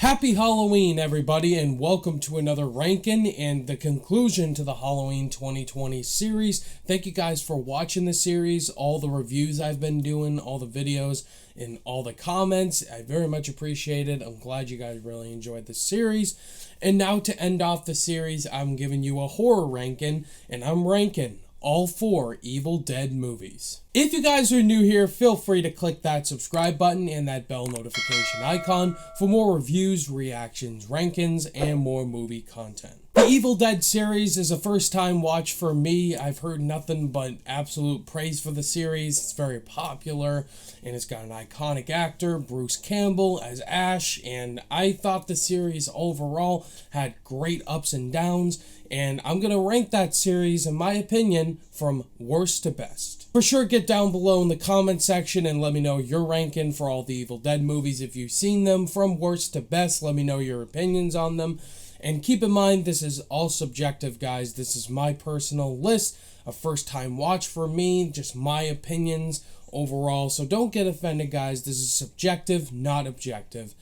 Happy Halloween, everybody, and welcome to another Rankin' and the conclusion to the Halloween 2020 series. Thank you guys for watching the series, all the reviews I've been doing, all the videos, and all the comments. I very much appreciate it. I'm glad you guys really enjoyed the series. And now to end off the series, I'm giving you a horror ranking, and I'm ranking all 4 Evil Dead movies. If you guys are new here, feel free to click that subscribe button and that bell notification icon for more reviews, reactions, rankings, and more movie content. The Evil Dead series is a first-time watch for me. I've heard nothing but absolute praise for the series. It's very popular, and it's got an iconic actor, Bruce Campbell, as Ash, and I thought the series overall had great ups and downs, and I'm going to rank that series, in my opinion, from worst to best. For sure, get down below in the comment section and let me know your ranking for all the Evil Dead movies if you've seen them. From worst to best, let me know your opinions on them. And keep in mind, this is all subjective, guys. This is my personal list, a first-time watch for me, just my opinions overall. So don't get offended, guys. This is subjective, not objective.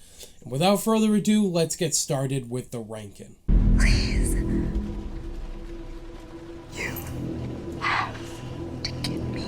And without further ado, let's get started with the ranking. Please. You have to get me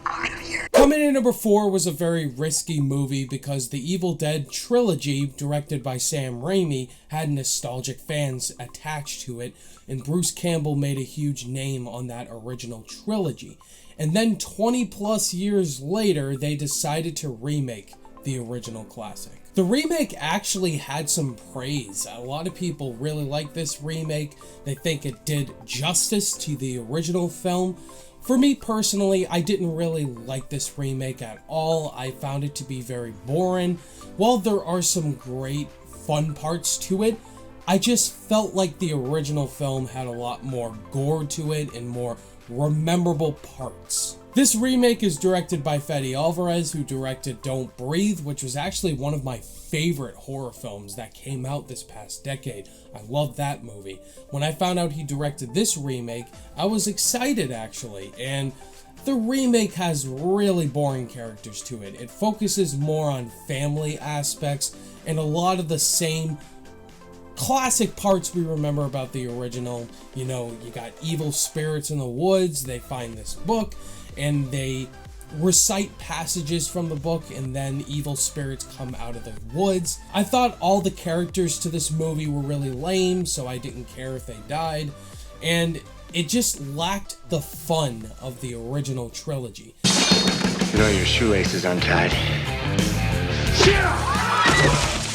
out of here. Coming in at number 4 was a very risky movie because the Evil Dead trilogy, directed by Sam Raimi, had nostalgic fans attached to it, and Bruce Campbell made a huge name on that original trilogy. And then 20 plus years later, they decided to remake the original classic. The remake actually had some praise. A lot of people really like this remake. They think it did justice to the original film. For me personally, I didn't really like this remake at all. I found it to be very boring. While there are some great fun parts to it, I just felt like the original film had a lot more gore to it and more memorable parts. This remake is directed by Fede Alvarez, who directed Don't Breathe, which was actually one of my favorite horror films that came out this past decade. I love that movie. When I found out he directed this remake, I was excited actually, and the remake has really boring characters to it. It focuses more on family aspects and a lot of the same classic parts we remember about the original. You know, you got evil spirits in the woods, they find this book, and they recite passages from the book, and then evil spirits come out of the woods. I thought all the characters to this movie were really lame, so I didn't care if they died, and it just lacked the fun of the original trilogy. You know your shoelace is untied.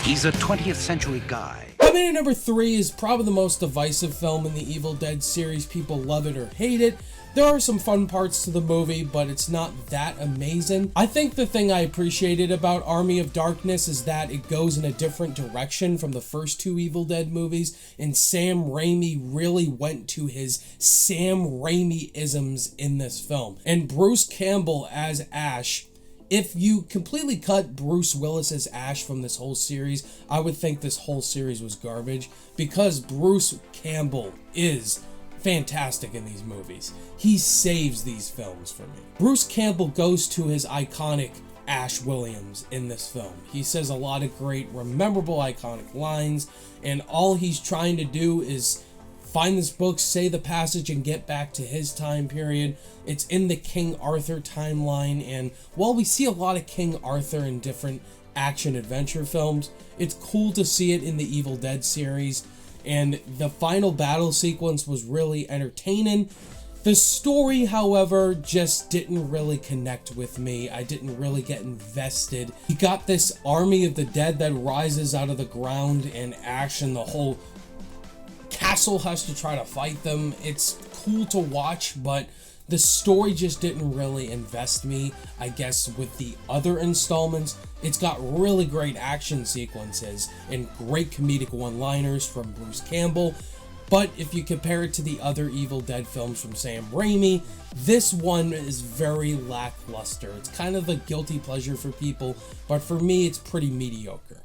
He's a 20th century guy. Coming in at number 3 is probably the most divisive film in the Evil Dead series. People love it or hate it. There are some fun parts to the movie, but it's not that amazing. I think the thing I appreciated about Army of Darkness is that it goes in a different direction from the first 2 Evil Dead movies, and Sam Raimi really went to his Sam Raimi-isms in this film. And Bruce Campbell as Ash, if you completely cut Bruce Willis as Ash from this whole series, I would think this whole series was garbage, because Bruce Campbell is fantastic in these movies. He saves these films for me. Bruce Campbell goes to his iconic Ash Williams in this film. He says a lot of great, memorable, iconic lines, and all he's trying to do is find this book, say the passage, and get back to his time period. It's in the King Arthur timeline, and while we see a lot of King Arthur in different action-adventure films, it's cool to see it in the Evil Dead series. And the final battle sequence was really entertaining. The story, however, just didn't really connect with me. I didn't really get invested. You got this army of the dead that rises out of the ground, and Ash and the whole castle has to try to fight them. It's cool to watch, but the story just didn't really invest me. I guess with the other installments, it's got really great action sequences and great comedic one-liners from Bruce Campbell. But if you compare it to the other Evil Dead films from Sam Raimi, this one is very lackluster. It's kind of a guilty pleasure for people, but for me, it's pretty mediocre.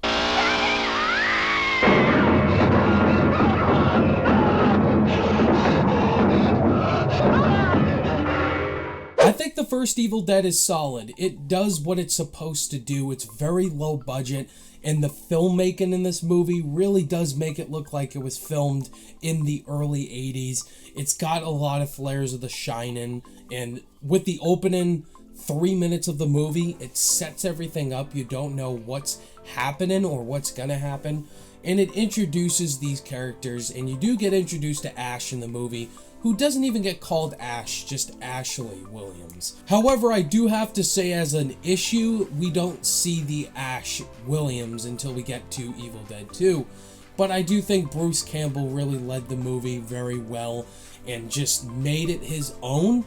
I think the first Evil Dead is solid. It does what it's supposed to do. It's very low budget. and the filmmaking in this movie really does make it look like it was filmed in the early 80s. It's got a lot of flares of The Shining, and with the opening 3 minutes of the movie, it sets everything up. You don't know what's happening or what's gonna happen, and it introduces these characters, and you do get introduced to Ash in the movie, who doesn't even get called Ash, just Ashley Williams. However, I do have to say, as an issue, we don't see the Ash Williams until we get to Evil Dead 2. But I do think Bruce Campbell really led the movie very well and just made it his own.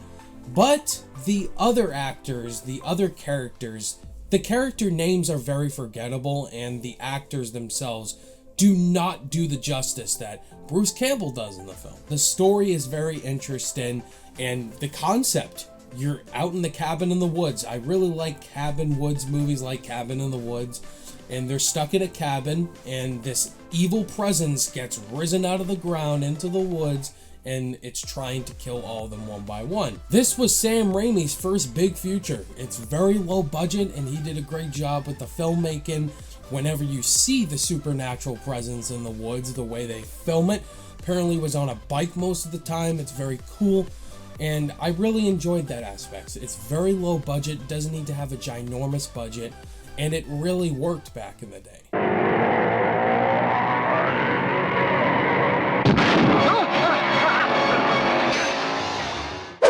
But the other actors, the other characters, the character names are very forgettable, and the actors themselves do not do the justice that Bruce Campbell does in the film. The story is very interesting, and the concept, you're out in the cabin in the woods. I really like cabin woods movies like Cabin in the Woods, and they're stuck in a cabin, and this evil presence gets risen out of the ground into the woods, and it's trying to kill all of them one by one. This was Sam Raimi's first big feature. It's very low budget, and he did a great job with the filmmaking. Whenever you see the supernatural presence in the woods, the way they film it, apparently was on a bike most of the time. It's very cool, and I really enjoyed that aspect. It's very low budget, doesn't need to have a ginormous budget, and it really worked back in the day.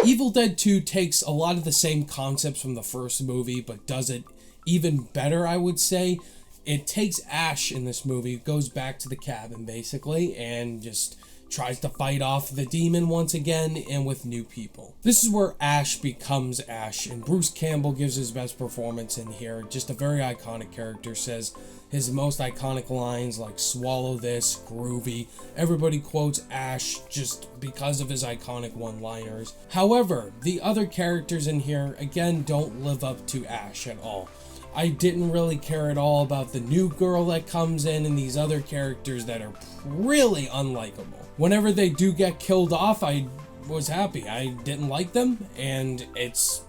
Evil Dead 2 takes a lot of the same concepts from the first movie, but does it even better, I would say. It takes Ash in this movie, goes back to the cabin basically, and just tries to fight off the demon once again, and with new people. This is where Ash becomes Ash, and Bruce Campbell gives his best performance in here. Just a very iconic character, says his most iconic lines like "swallow this," "groovy." Everybody quotes Ash just because of his iconic one-liners. However, the other characters in here, again, don't live up to Ash at all. I didn't really care at all about the new girl that comes in and these other characters that are really unlikable. Whenever they do get killed off, I was happy. I didn't like them, and it's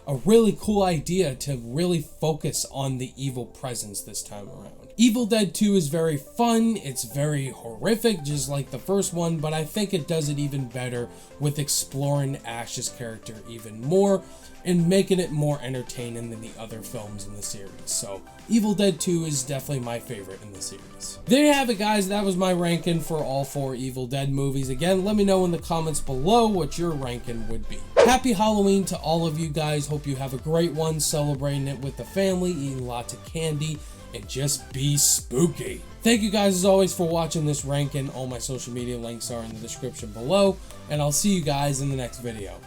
a really cool idea to really focus on the evil presence this time around. Evil Dead 2 is very fun, it's very horrific, just like the first one, but I think it does it even better with exploring Ash's character even more and making it more entertaining than the other films in the series. So Evil Dead 2 is definitely my favorite in the series. There you have it, guys. That was my ranking for all 4 Evil Dead movies. Again, let me know in the comments below what your ranking would be. Happy Halloween to all of you guys. Hope you have a great one, celebrating it with the family, eating lots of candy, and just be spooky. Thank you guys as always for watching this ranking. All my social media links are in the description below, and I'll see you guys in the next video.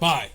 Bye.